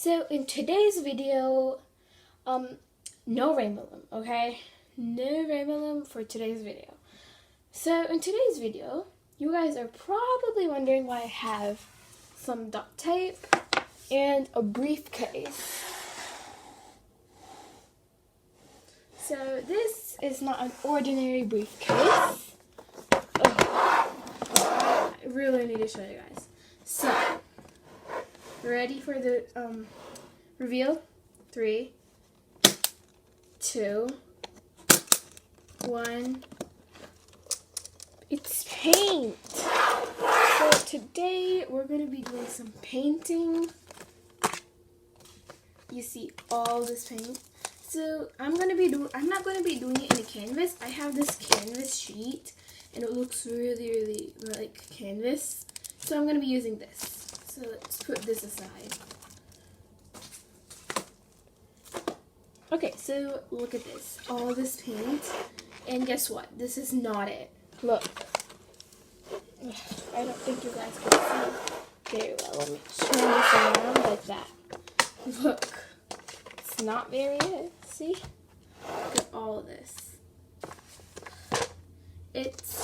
So in today's video, no rainbow loom, okay? No rainbow loom for today's video. So in today's video, you guys are probably wondering why I have some duct tape and a briefcase. So this is not an ordinary briefcase. I really need to show you guys. So, ready for the reveal? 3, 2, 1. It's paint. So today we're gonna be doing some painting. You see all this paint. So I'm not gonna be doing it in a canvas. I have this canvas sheet and it looks really like canvas. So I'm gonna be using this. So let's put this aside. Okay, so look at this. All this paint. And guess what? This is not it. Look. I don't think you guys can see very well. Let me turn this around like that. Look. It's not very it. See? Look at all of this. It's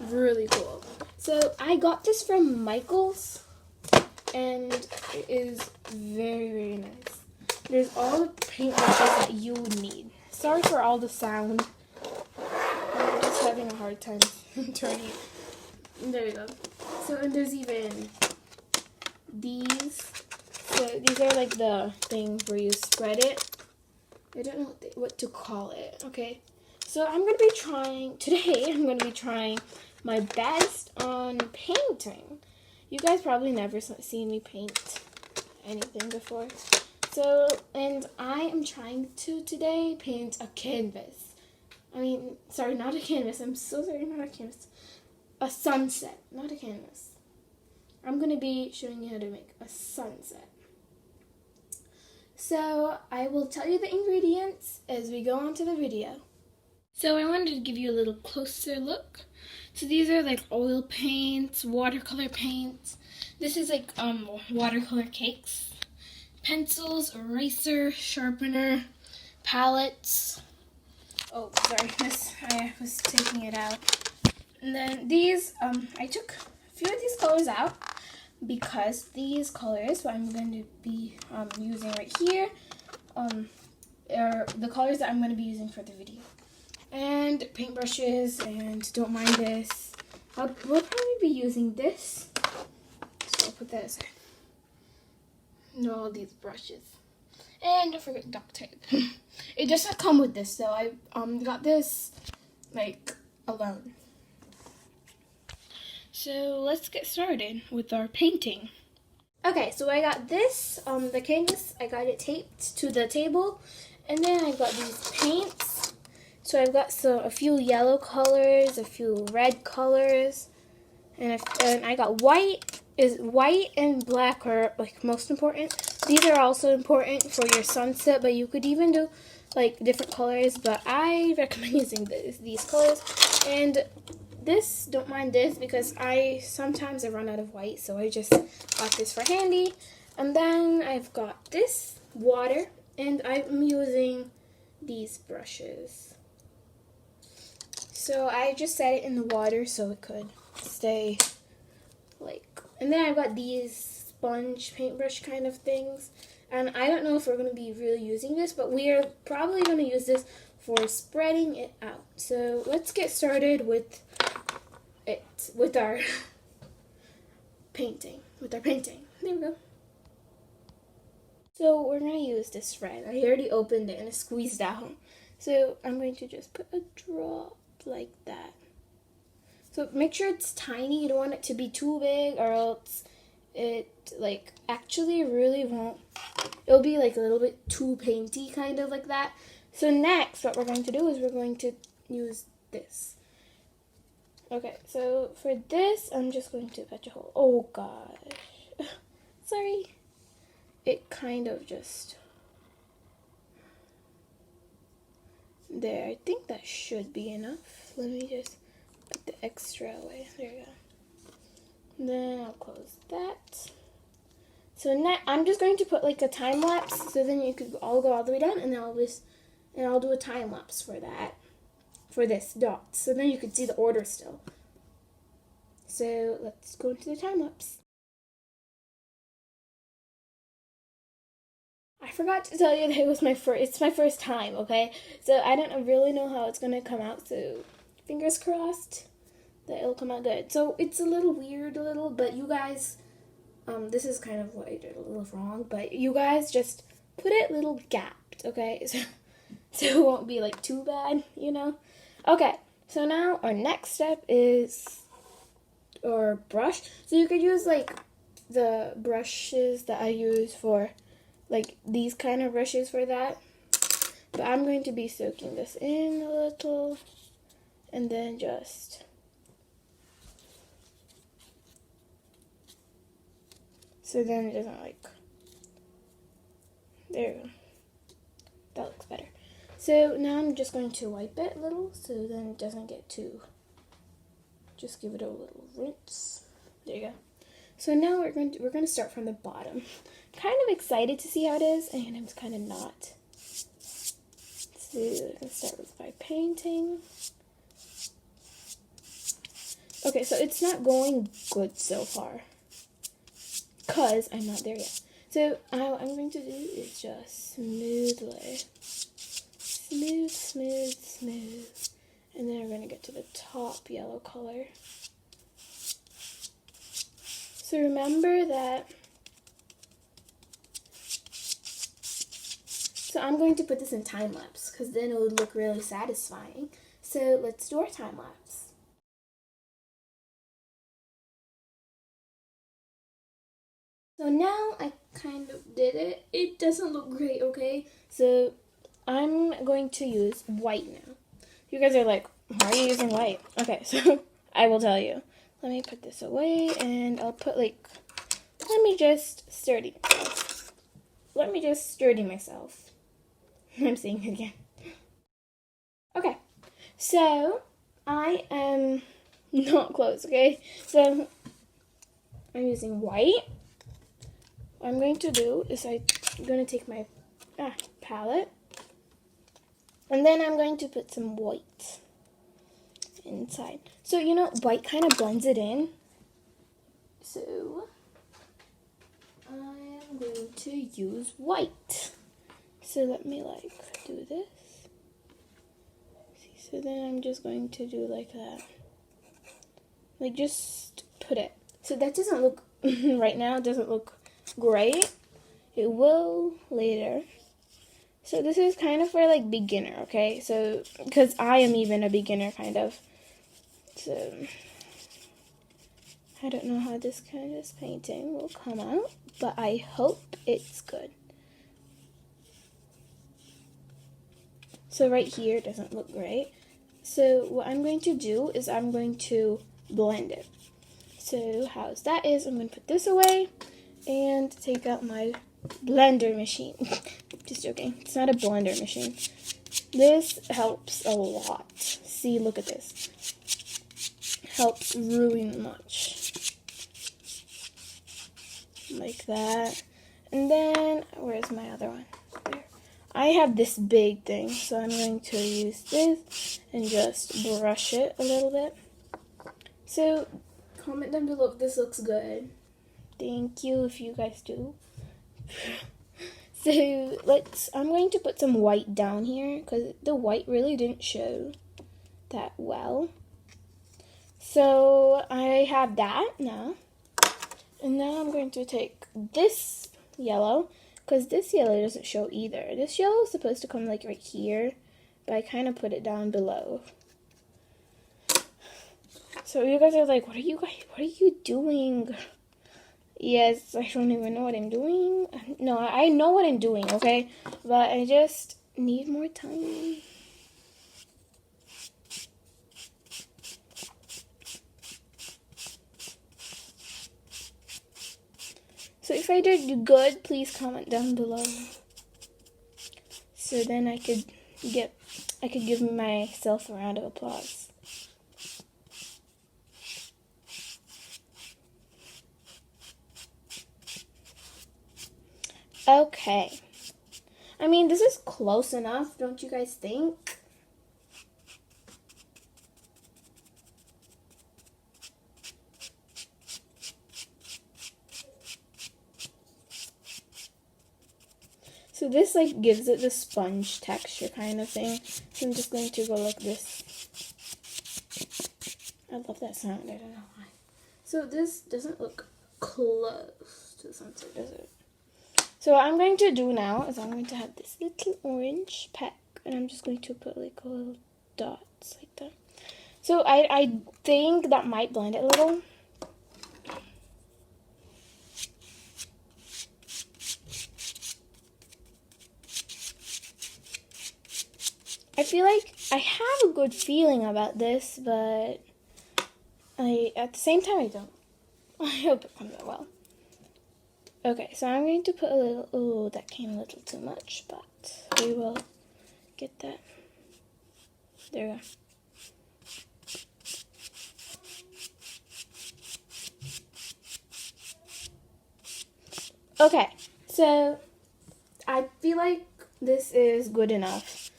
really cool. So I got this from Michaels. And it is very nice. There's all the paintbrushes that you would need. Sorry for all the sound. I'm just having a hard time turning it. There we go. So and there's even these. So these are like the thing where you spread it. I don't know what to call it. Okay. So I'm going to be trying my best on painting. You guys probably never seen me paint anything before. So, and I am trying to today paint a canvas. Sorry, not a canvas. I'm so sorry, not a canvas. A sunset, not a canvas. I'm going to be showing you how to make a sunset. So, I will tell you the ingredients as we go on to the video. So, I wanted to give you a little closer look. So, these are like oil paints, watercolor paints. This is like watercolor cakes. Pencils, eraser, sharpener, palettes. Oh, sorry, I was taking it out. And then these, I took a few of these colors out because these colors, what I'm going to be using right here, are the colors that I'm going to be using for the video. And paintbrushes, and don't mind this. We'll probably be using this. So I'll put that aside. And all these brushes. And don't forget duct tape. It doesn't come with this, so I got this like alone. So let's get started with our painting. Okay, so I got this, the canvas, I got it taped to the table, and then I got these paints. So I've got a few yellow colors, a few red colors, and I got white. White and black are like most important. These are also important for your sunset, but you could even do like different colors, but I recommend using these colors. And this, don't mind this because sometimes I run out of white, so I just got this for handy. And then I've got this water, and I'm using these brushes. So I just set it in the water so it could stay and then I've got these sponge paintbrush kind of things. And I don't know if we're going to be really using this, but we are probably going to use this for spreading it out. So let's get started with our painting. There we go. So we're going to use this red. I already opened it and it squeezed out. So I'm going to just put a drop like that. So make sure it's tiny. You don't want it to be too big or else it actually really won't. It'll be like a little bit too painty, kind of like that. So next what we're going to do is we're going to use this. Okay, so for this I'm just going to patch a hole. Oh gosh. Sorry. It kind of just... There, I think that should be enough. Let me just put the extra away. There you go. Then I'll close that. So now I'm just going to put like a time lapse, so then you could all go all the way down, and I'll do a time lapse for that, for this dot, so then you can see the order still. So let's go into the time lapse. I forgot to tell you that it's my first time, okay? So I don't really know how it's gonna come out, so fingers crossed that it'll come out good. So it's a little weird, but you guys, this is kind of what I did a little wrong, but you guys just put it little gapped, okay? So it won't be like too bad, you know? Okay, so now our next step is our brush. So you could use like the brushes that I use for like these kind of brushes for that. But I'm going to be soaking this in a little and then just so then it doesn't like, there we go. That looks better. So now I'm just going to wipe it a little so then it doesn't get too, just give it a little rinse. There you go. So now we're going to start from the bottom. Kind of excited to see how it is, and I'm kind of not. So we're going to start by painting. Okay, so it's not going good so far because I'm not there yet. So what I'm going to do is just smoothly, smooth, and then we're going to get to the top yellow color. So remember that, so I'm going to put this in time lapse because then it would look really satisfying. So let's do our time lapse. So now I kind of did it. It doesn't look great, okay? So I'm going to use white now. You guys are like, why are you using white? Okay, so I will tell you. Let me put this away and I'll put like, let me just sturdy myself. I'm saying it again. Okay, so I am not close, okay? So I'm using white. What I'm going to do is I'm going to take my palette and then I'm going to put some white inside. So, you know, white kind of blends it in. So I am going to use white. So let me like do this. See, so then I'm just going to do like that. Like just put it. So that doesn't look, right now it doesn't look great. It will later. So this is kind of for like beginner, okay? So, because I am even a beginner kind of. So, I don't know how this kind of painting will come out, but I hope it's good. So right here it doesn't look great. So what I'm going to do is I'm going to blend it. So how's that is, I'm going to put this away and take out my blender machine. Just joking. It's not a blender machine. This helps a lot. See, look at this. Helps really much. Like that. And then, where's my other one? There. I have this big thing, so I'm going to use this and just brush it a little bit. So, comment down below if this looks good. Thank you if you guys do. So, I'm going to put some white down here because the white really didn't show that well. So, I have that now. And now I'm going to take this yellow, because this yellow doesn't show either. This yellow is supposed to come like right here, but I kind of put it down below. So you guys are like, what are you doing? Yes, I don't even know what I'm doing. No, I know what I'm doing, okay? But I just need more time. So if I did good, please comment down below. So then I could give myself a round of applause. Okay. I mean, this is close enough, don't you guys think? So this like gives it the sponge texture kind of thing. So I'm just going to go like this. I love that sound, I don't know why. So this doesn't look close to the sunset, does it? So what I'm going to do now is I'm going to have this little orange pack, and I'm just going to put like a little dots like that. So I think that might blend it a little. I feel like I have a good feeling about this, but at the same time I don't. I hope it comes out well. Okay, so I'm going to put a little, oh, that came a little too much, but we will get that. There we go. Okay, so I feel like this is good enough.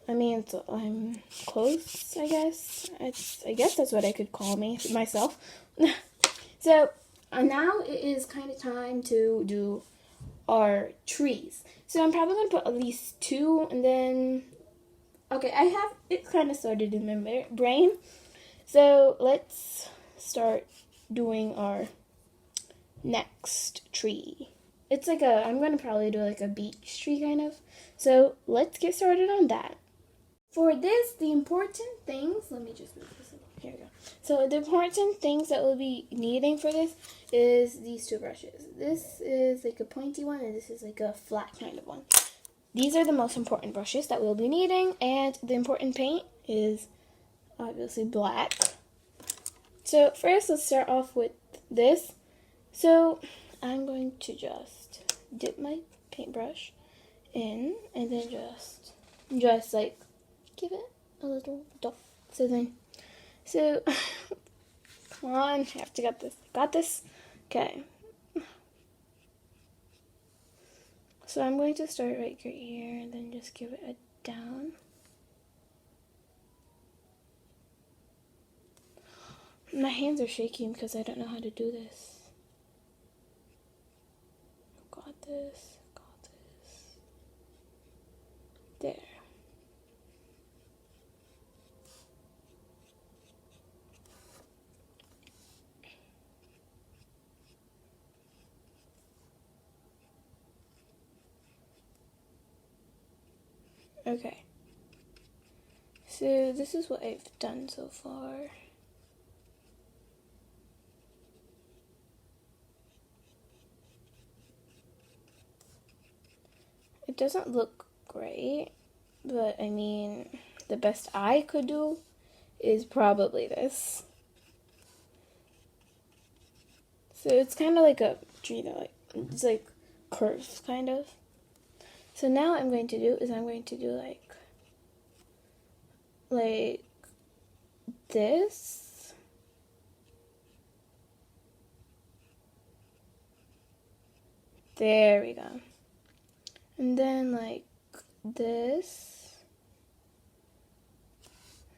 I mean, I'm close, I guess. I guess that's what I could call myself. So now it is kind of time to do our trees. So I'm probably going to put at least 2, and then, okay, I have it kind of sorted in my brain. So let's start doing our next tree. It's like I'm going to probably do like a beech tree kind of. So let's get started on that. For this, the important things, let me just move this. Here we go. So the important things that we'll be needing for this is these 2 brushes. This is like a pointy one, and this is like a flat kind of one. These are the most important brushes that we'll be needing, and the important paint is obviously black. So first, let's start off with this. So I'm going to just dip my paintbrush in, and then just like give it a little dot. So come on, I have to get this. Got this? Okay. So I'm going to start right here, and then just give it a down. My hands are shaking because I don't know how to do this. Got this. There. Okay. So this is what I've done so far. It doesn't look great, but I mean, the best I could do is probably this. So it's kind of like a tree that like, it's like curves kind of. So now what I'm going to do is I'm going to do like this. There we go. And then like this.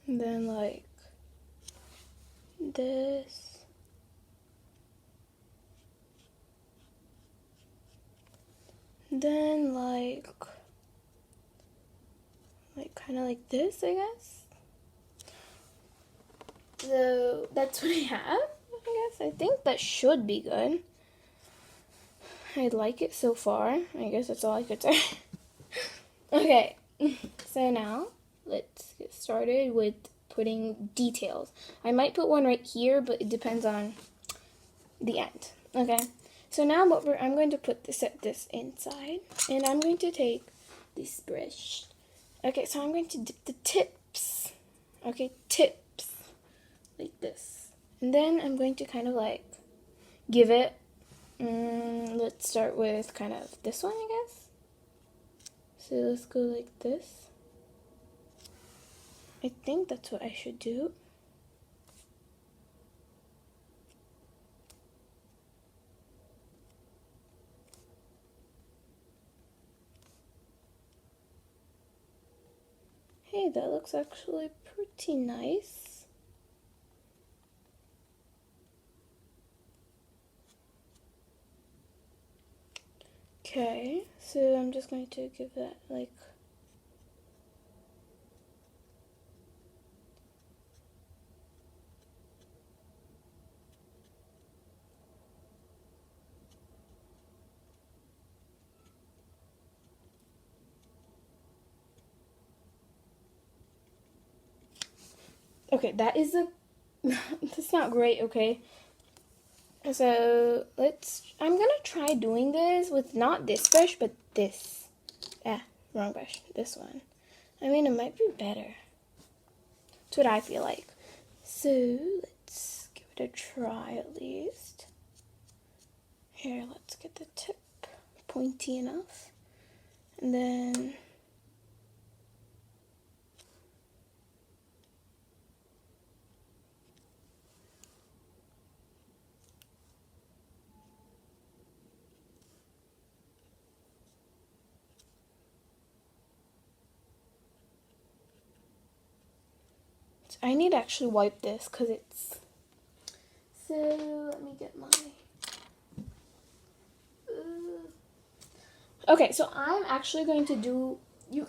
And then like this. Then like kind of like this, I guess. So that's what I have, I guess. I think that should be good. I like it so far. I guess that's all I could say. Okay, so now let's get started with putting details. I might put one right here, but it depends on the end. Okay, so now I'm going to set this inside, and I'm going to take this brush. Okay, so I'm going to dip the tips. Okay, tips like this, and then I'm going to kind of like give it. Let's start with kind of this one, I guess. So let's go like this. I think that's what I should do. Hey, that looks actually pretty nice. Okay, so I'm just going to give that like okay, that is a that's not great, okay? So I'm gonna try doing this with not this brush, but this. Ah, wrong brush. This one. I mean, it might be better. That's what I feel like. So let's give it a try at least. Here, let's get the tip pointy enough. And then I need to actually wipe this because it's... So, let me get my... Okay, so I'm actually going to do...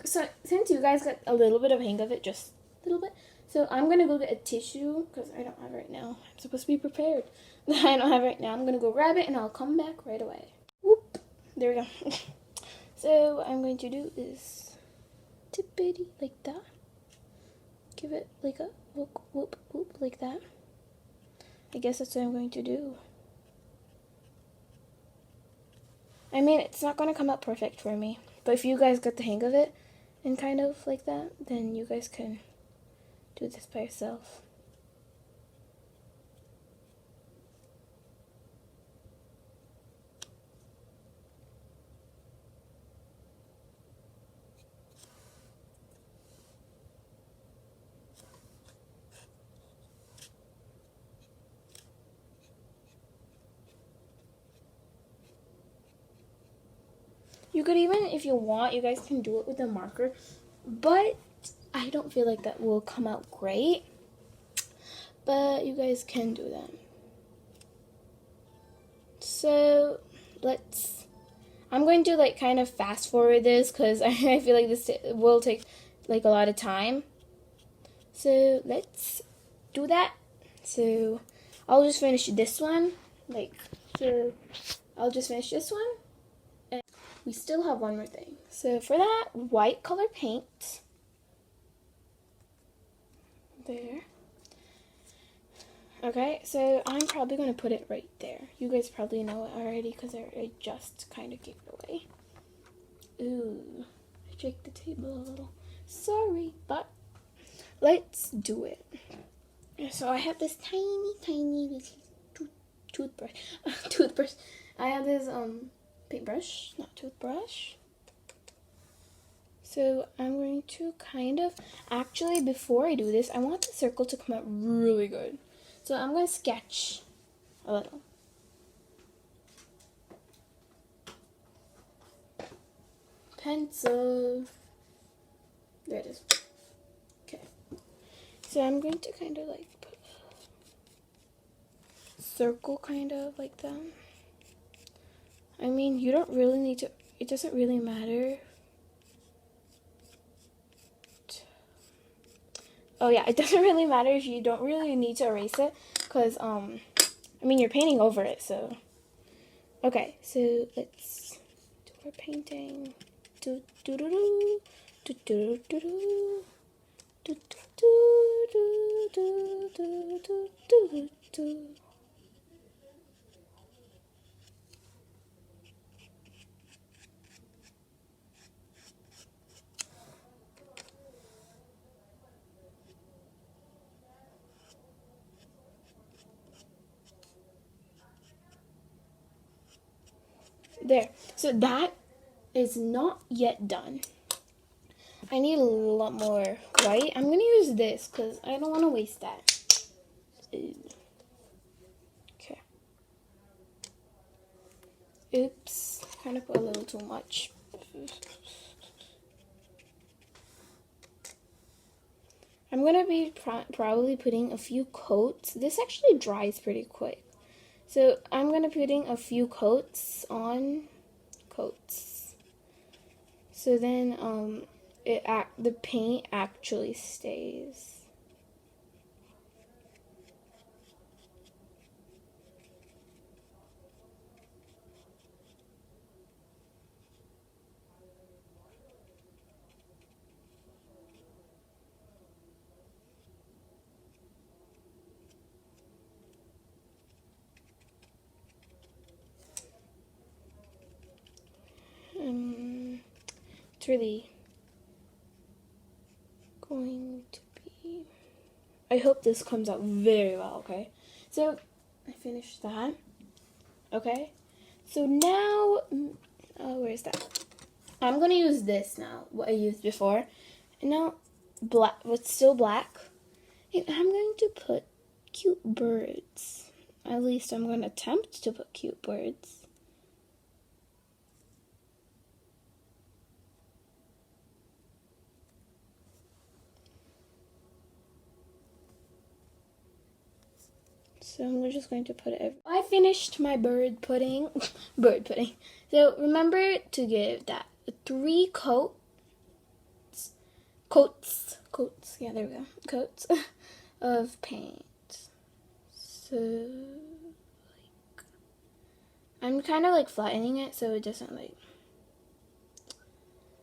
So, since you guys got a little bit of hang of it, just a little bit, so I'm going to go get a tissue because I don't have it right now. I'm supposed to be prepared. I don't have it right now. I'm going to go grab it and I'll come back right away. Whoop. There we go. So, what I'm going to do is tippity like that. Give it like a whoop, whoop, whoop, like that. I guess that's what I'm going to do. I mean, it's not going to come out perfect for me. But if you guys get the hang of it and kind of like that, then you guys can do this by yourself. You could even, if you want, you guys can do it with a marker, but I don't feel like that will come out great, but you guys can do that. So, I'm going to like kind of fast forward this because I feel like this will take like a lot of time. So, let's do that. So, I'll just finish this one, I'll just finish this one. We still have one more thing. So for that, white color paint. There. Okay, so I'm probably going to put it right there. You guys probably know it already because I just kind of gave it away. Ooh, I shake the table a little. Sorry, but let's do it. So I have this tiny little toothbrush. I have this paintbrush, not toothbrush. So I'm going to actually before I do this, I want the circle to come out really good. So I'm going to sketch a little. Pencil. There it is. Okay. So I'm going to kind of like put a circle kind of like that. I mean, you don't really need to, it doesn't really matter. Oh yeah, it doesn't really matter if you don't really need to erase it, because, I mean, you're painting over it, so. Okay, so let's do our painting. Do do do do do do do do do do do do do do do. There. So that is not yet done. I need a lot more white. I'm going to use this because I don't want to waste that. Okay. Oops. Kind of put a little too much. I'm going to be probably putting a few coats. This actually dries pretty quick. So I'm going to be putting a few coats on coats. So then the paint actually stays. It's really going to be... I hope this comes out very well, okay? So, I finished that. Okay? So now, where's that? I'm going to use this now, what I used before. And now, black, what's still black. And I'm going to put cute birds. At least I'm going to attempt to put cute birds. So I'm just going to put it. I finished my bird pudding. Bird pudding. So remember to give that 3 coats. Yeah, there we go. Coats of paint. So like, I'm kind of like flattening it so it doesn't like.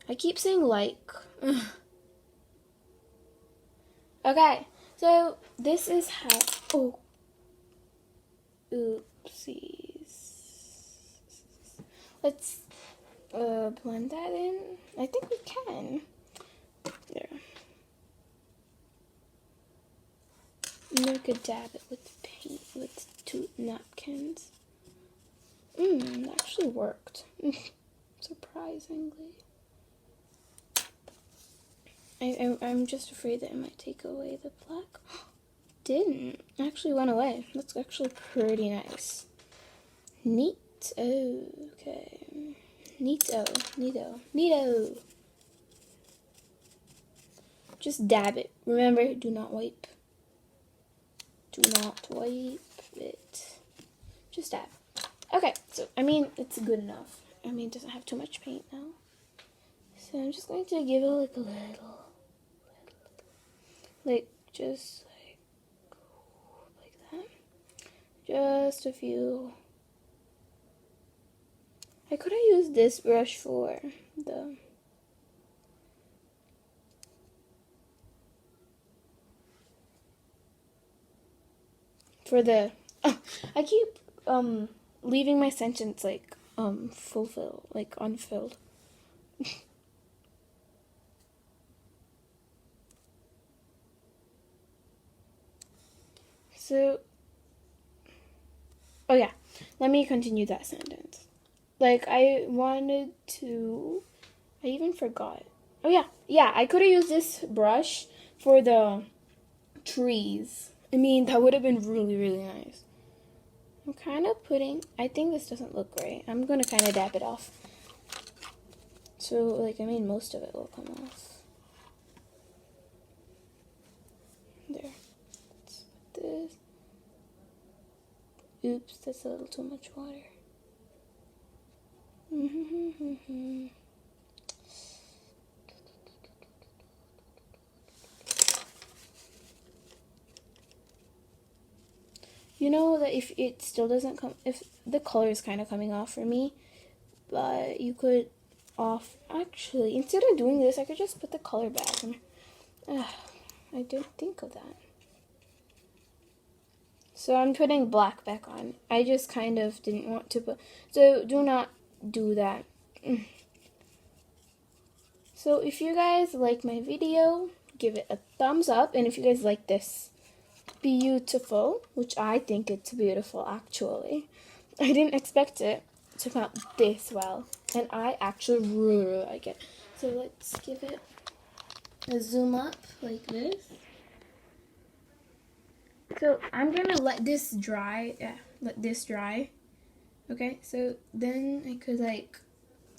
I keep saying like. Okay, so this is how. Oh. Oopsies. Let's blend that in. I think we can. There. I'm gonna go dab it with paint with 2 napkins. That actually worked. Surprisingly. I'm just afraid that it might take away the black. Didn't. Actually went away. That's actually pretty nice. Neat. Okay. Neato. Just dab it. Remember, do not wipe. Do not wipe it. Just dab. Okay, so, I mean, it's good enough. I mean, it doesn't have too much paint now. So I'm just going to give it like a little. Like, just like that. Just a few. I could have used this brush for the... I keep leaving my sentence like unfilled. So, oh yeah, let me continue that sentence. Like I even forgot. Oh yeah, I could have used this brush for the trees. I mean, that would have been really, really nice. I'm kind of I think this doesn't look great. I'm going to kind of dab it off. So, like, I mean, most of it will come off. There. Let's put this. Oops, that's a little too much water. You know that if it still doesn't come, if the color is kind of coming off for me, but you could actually, instead of doing this, I could just put the color back. I didn't think of that. So I'm putting black back on. I just kind of didn't want to put, so do not do that. So if you guys like my video, give it a thumbs up, and if you guys like this beautiful, which I think it's beautiful actually. I didn't expect it to come out this well, and I actually really like it. So let's give it a zoom up like this. So I'm gonna let this dry. Let this dry. Okay, so then I could like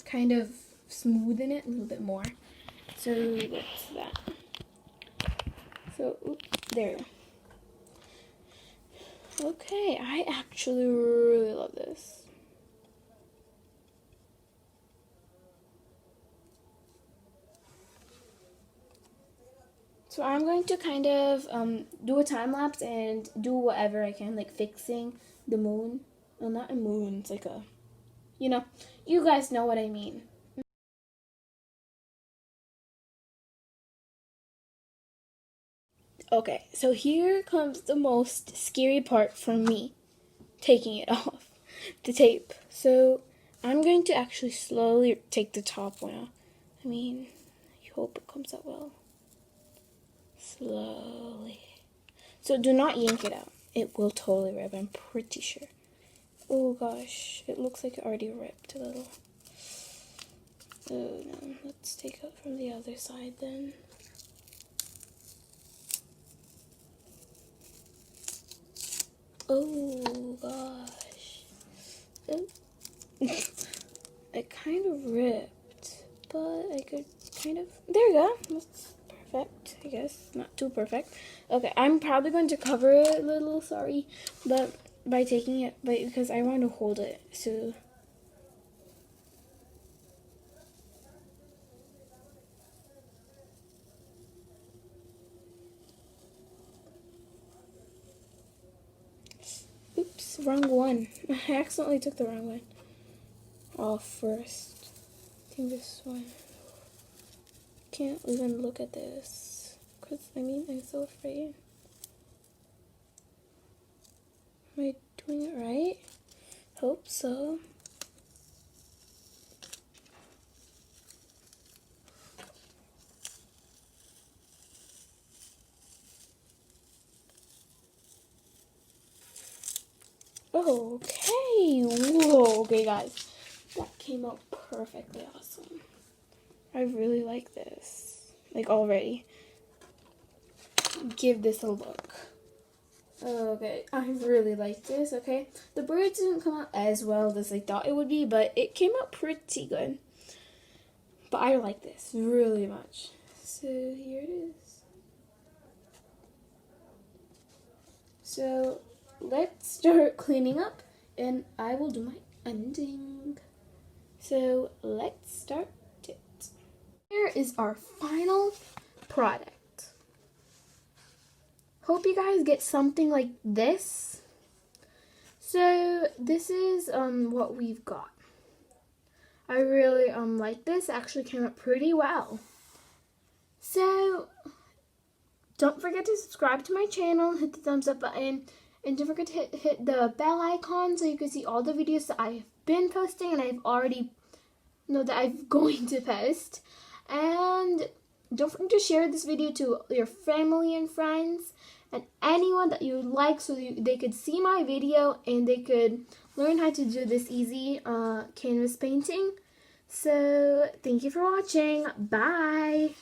kind of smoothen it a little bit more. So what's that? So, there. Okay, I actually really love this. So I'm going to kind of do a time lapse and do whatever I can, like fixing the moon. Well, not a moon, it's like a, you guys know what I mean. Okay, so here comes the most scary part for me, taking it off, the tape. So I'm going to actually slowly take the top one off. I mean, I hope it comes out well. Slowly. So do not yank it out. It will totally rip, I'm pretty sure. Oh gosh, it looks like it already ripped a little. Oh no, let's take it from the other side then. Oh gosh. Oh. It kind of ripped, but I could kind of, there you go. That's perfect, I guess. Not too perfect. Okay, I'm probably going to cover it a little, sorry, but by taking it, because I want to hold it, so. Oops, wrong one. I accidentally took the wrong one off first. I think this one. Can't even look at this, because, I mean, I'm so afraid. Am I doing it right? Hope so. Okay, whoa, okay guys, that came out perfectly awesome. I really like this, like already. Give this a look. Okay, I really like this, okay. The birds didn't come out as well as I thought it would be, but it came out pretty good. But I like this really much. So here it is. So let's start cleaning up and I will do my ending. So let's start it. Here is our final product. Hope you guys get something like this. So this is what we've got. I really like this. It actually came out pretty well. So don't forget to subscribe to my channel, hit the thumbs up button, and don't forget to hit the bell icon so you can see all the videos that I've been posting and I've already know that I'm going to post. And don't forget to share this video to your family and friends and anyone that you would like so they could see my video and they could learn how to do this easy canvas painting. So thank you for watching. Bye.